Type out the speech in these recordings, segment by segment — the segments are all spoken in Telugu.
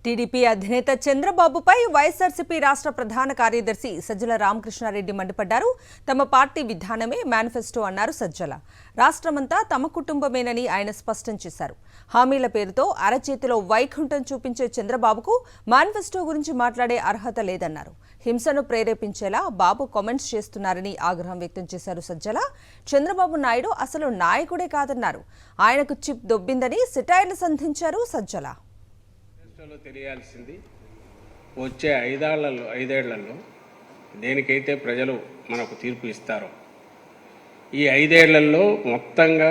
టీడీపీ అధినేత చంద్రబాబుపై వైఎస్ఆర్సీపీ రాష్ట్ర ప్రధాన కార్యదర్శి సజ్జల రామకృష్ణారెడ్డి మండిపడ్డారు. తమ పార్టీ విధానమే మేనిఫెస్టో అన్నారు సజ్జల. రాష్ట్రమంతా తమ కుటుంబమేనని ఆయన స్పష్టం చేశారు. హామీల పేరుతో అరచేతిలో వైకుంఠం చూపించే చంద్రబాబుకు మేనిఫెస్టో గురించి మాట్లాడే అర్హత లేదన్నారు. హింసను ప్రేరేపించేలా బాబు కామెంట్స్ చేస్తున్నారని ఆగ్రహం వ్యక్తం చేశారు సజ్జల. చంద్రబాబు నాయుడు అసలు నాయకుడే కాదన్నారు. ఆయనకు చిప్ దొబ్బిందని సెటైర్లు సంధించారు సజ్జల. తెలియాల్సింది వచ్చే ఐదేళ్లలో దేనికైతే ప్రజలు మనకు తీర్పు ఇస్తారో ఈ 5 ఏళ్లలో మొత్తంగా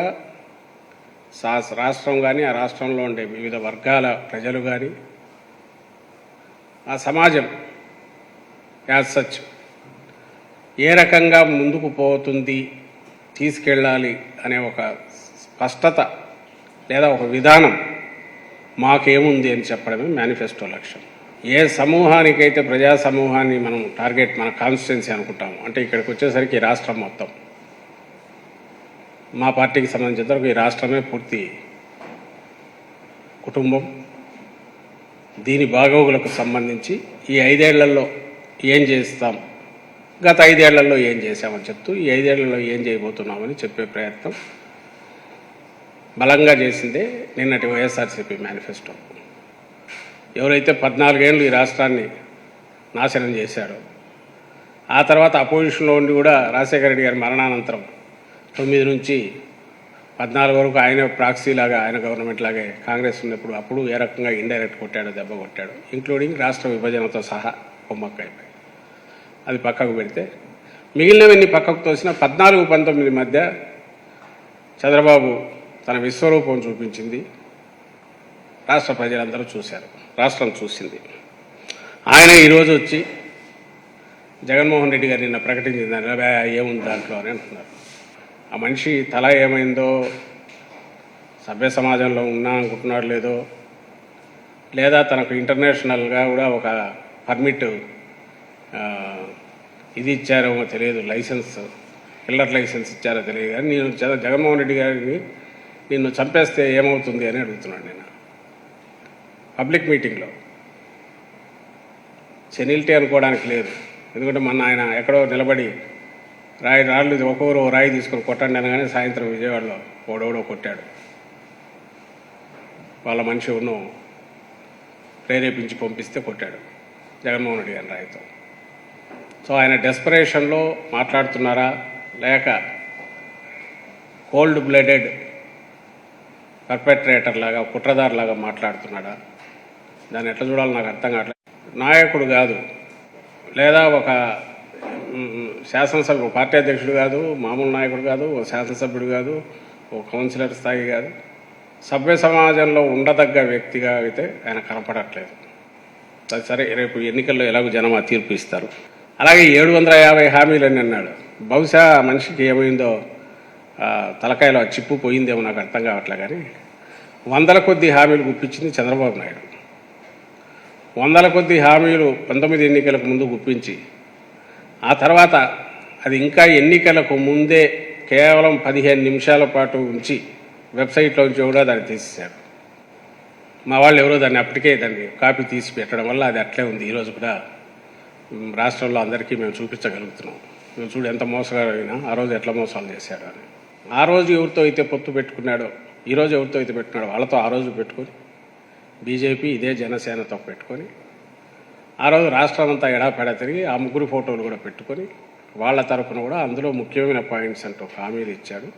రాష్ట్రం కానీ ఆ రాష్ట్రంలో ఉండే వివిధ వర్గాల ప్రజలు కానీ ఆ సమాజం యాజ్ సచ్ ఏ రకంగా ముందుకు పోతుంది తీసుకెళ్ళాలి అనే ఒక స్పష్టత లేదా ఒక విధానం మాకేముంది అని చెప్పడమే మేనిఫెస్టో లక్ష్యం. ఏ సమూహానికైతే ప్రజా సమూహాన్ని మనం టార్గెట్ మన కాన్స్టిట్యున్సీ అనుకుంటాము, అంటే ఇక్కడికి వచ్చేసరికి రాష్ట్రం మొత్తం మా పార్టీకి సంబంధించినంతవరకు ఈ రాష్ట్రమే పూర్తి కుటుంబం. దీని బాగోగులకు సంబంధించి ఈ 5 ఏళ్లలో ఏం చేస్తాం, గత 5 ఏళ్లలో ఏం చేశామని చెప్తూ ఈ 5 ఏళ్లలో ఏం చేయబోతున్నామని చెప్పే ప్రయత్నం బలంగా చేసిందే నిన్నటి వైఎస్ఆర్సీపీ మేనిఫెస్టో. ఎవరైతే 14 ఏళ్ళు ఈ రాష్ట్రాన్ని నాశనం చేశాడో, ఆ తర్వాత అపోజిషన్లో ఉండి కూడా రాజశేఖర రెడ్డి గారి మరణానంతరం 9 నుంచి 14 వరకు ఆయన ప్రాక్సీలాగా ఆయన గవర్నమెంట్ లాగే కాంగ్రెస్ ఉన్నప్పుడు అప్పుడు ఏ రకంగా ఇండైరెక్ట్ కొట్టాడో, దెబ్బ కొట్టాడు, ఇంక్లూడింగ్ రాష్ట్ర విభజనతో సహా కొమ్మక్క అయిపోయి అది పక్కకు పెడితే మిగిలినవన్నీ పక్కకు తోసిన 14-19 మధ్య చంద్రబాబు తన విశ్వరూపం చూపించింది. రాష్ట్ర ప్రజలందరూ చూశారు, రాష్ట్రం చూసింది. ఆయన ఈరోజు వచ్చి జగన్మోహన్ రెడ్డి గారు నిన్న ప్రకటించింది ఏముంది దాంట్లో అని అంటున్నారు. ఆ మనిషి తల ఏమైందో, సభ్య సమాజంలో ఉన్నా అనుకుంటున్నాడు లేదో, లేదా తనకు ఇంటర్నేషనల్గా కూడా ఒక పర్మిట్ ఇది ఇచ్చారో తెలియదు, లైసెన్స్ కిల్లర్ లైసెన్స్ ఇచ్చారో తెలియదు. కానీ నేను జగన్మోహన్ రెడ్డి గారిని నిన్ను చంపేస్తే ఏమవుతుంది అని అడుగుతున్నాడు. నేను పబ్లిక్ మీటింగ్లో సెనిల్టీ అనుకోవడానికి లేదు, ఎందుకంటే మొన్న ఆయన ఎక్కడో నిలబడి రాళ్ళు ఒక్కొక్కరు రాయి తీసుకొని కొట్టండి అనగానే సాయంత్రం విజయవాడలో ఓడోడో కొట్టాడు. వాళ్ళ మనిషి ప్రేరేపించి పంపిస్తే కొట్టాడు జగన్మోహన్ రెడ్డి గారి రాయితో. సో ఆయన డెస్పరేషన్లో మాట్లాడుతున్నారా, లేక కోల్డ్ బ్లడెడ్ పర్పెట్రేటర్ లాగా, కుట్రదారులాగా మాట్లాడుతున్నాడా, దాన్ని ఎట్లా చూడాలో నాకు అర్థం కావట్లేదు. నాయకుడు కాదు, లేదా ఒక శాసనసభ్యుడు, పార్టీ అధ్యక్షుడు కాదు, మామూలు నాయకుడు కాదు, ఒక శాసనసభ్యుడు కాదు, ఒక కౌన్సిలర్ స్థాయి కాదు, సభ్య సమాజంలో ఉండదగ్గ వ్యక్తిగా అయితే ఆయన కనపడట్లేదు. సరే, రేపు ఎన్నికల్లో ఎలాగో జనం ఆ తీర్పు ఇస్తారు. అలాగే 750 హామీలని అన్నాడు. బహుశా మనిషికి ఏమైందో, తలకాయలో చిప్పు పోయిందేమో నాకు అర్థం కావట్లే. కానీ 100ల కొద్ది హామీలు గుప్పించింది చంద్రబాబు నాయుడు. 100ల కొద్ది హామీలు 19 ఎన్నికలకు ముందు గుప్పించి, ఆ తర్వాత అది ఇంకా ఎన్నికలకు ముందే కేవలం 15 నిమిషాల పాటు ఉంచి వెబ్సైట్లోంచి కూడా దాన్ని తీసేశాడు. మా వాళ్ళు ఎవరో అప్పటికే దాన్ని కాపీ తీసి పెట్టడం వల్ల అది అట్లే ఉంది. ఈరోజు కూడా రాష్ట్రంలో అందరికీ మేము చూపించగలుగుతున్నాం. మేము చూడు ఎంత మోసగాడైనా ఆ రోజు ఎట్లా మోసాలు చేశాడు అని. ఆ రోజు ఎవరితో అయితే పొత్తు పెట్టుకున్నాడో, ఈరోజు ఎవరితో అయితే పెట్టుకున్నాడో వాళ్ళతో ఆ రోజు పెట్టుకొని, బీజేపీ ఇదే జనసేనతో పెట్టుకొని, ఆ రోజు రాష్ట్రం అంతా ఎడాపెడా తిరిగి ఆ ముగ్గురు ఫోటోలు కూడా పెట్టుకొని వాళ్ళ తరఫున కూడా అందులో ముఖ్యమైన పాయింట్స్ అంటూ హామీలు ఇచ్చాడు.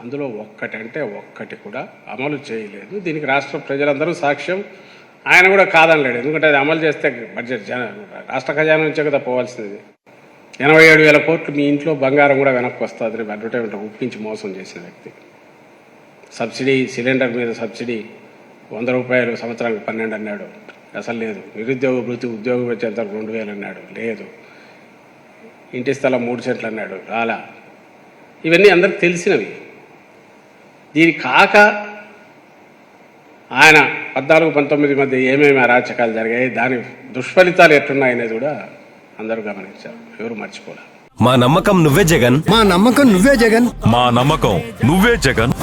అందులో ఒక్కటి కూడా అమలు చేయలేదు. దీనికి రాష్ట్ర ప్రజలందరూ సాక్ష్యం. ఆయన కూడా కాదనలేడు, ఎందుకంటే అది అమలు చేస్తే బడ్జెట్ రాష్ట్ర ఖజానా నుంచే కదా పోవాల్సింది. 87,000 కోట్లు మీ ఇంట్లో బంగారం కూడా వెనక్కి వస్తుంది అడ్వర్టైజ్మెంట్ ఒప్పించి మోసం చేసిన వ్యక్తి. సబ్సిడీ, సిలిండర్ మీద సబ్సిడీ 100 రూపాయలు, సంవత్సరానికి 12 అన్నాడు, అసలు లేదు. నిరుద్యోగ భృతి ఉద్యోగం వచ్చేంత 2,000 అన్నాడు, లేదు. ఇంటి స్థలం 3 సెంట్లు అన్నాడు, రాలా. ఇవన్నీ అందరికి తెలిసినవి. దీని కాక ఆయన 14-19 మధ్య ఏమేమి అరాచకాలు జరిగాయి, దాని దుష్ఫలితాలు ఎట్లున్నాయనేది కూడా అందరూ గమనించారు, ఎవరు మర్చిపోలే. మా నమ్మకం నువ్వే జగన్, మా నమ్మకం నువ్వే జగన్, మా నమ్మకం నువ్వే జగన్.